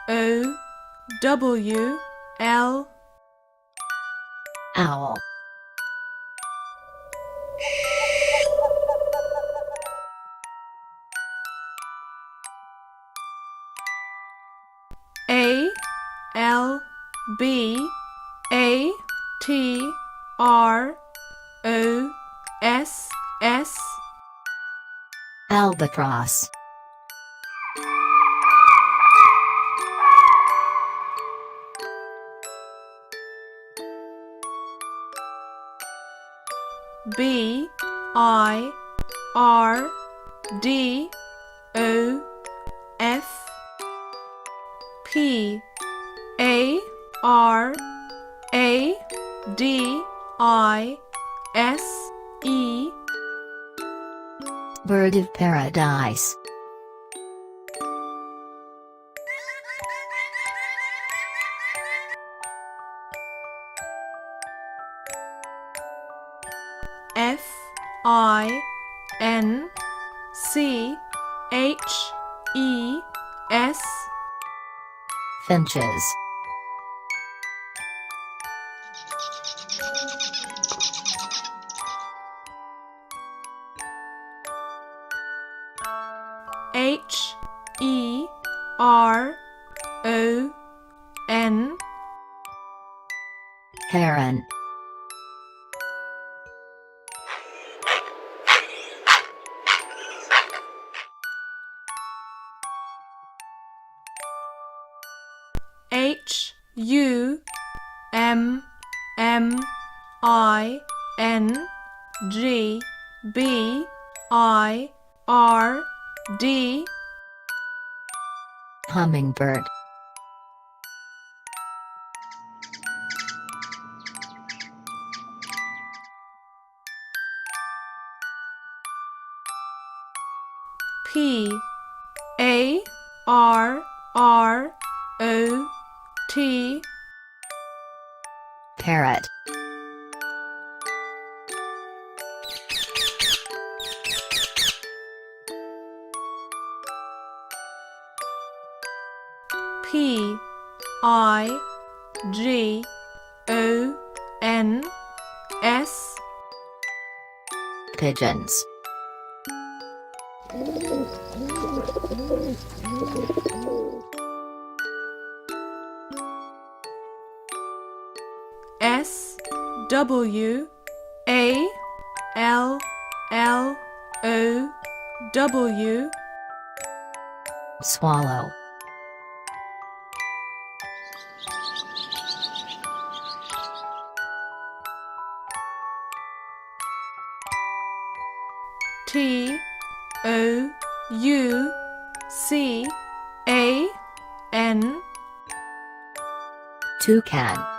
O W L. Owl. A L B A T R O S S. Albatross. B I R D O F. P A R A D I S E. Bird of paradise. F I N C H E S. Finches. H E R O N. Heron. H U M M I N G B I R D. Hummingbird. P A R R O T. Parrot. P I G O N S. Pigeons. S W A L L O W. Swallow. T O U C A N. Toucan.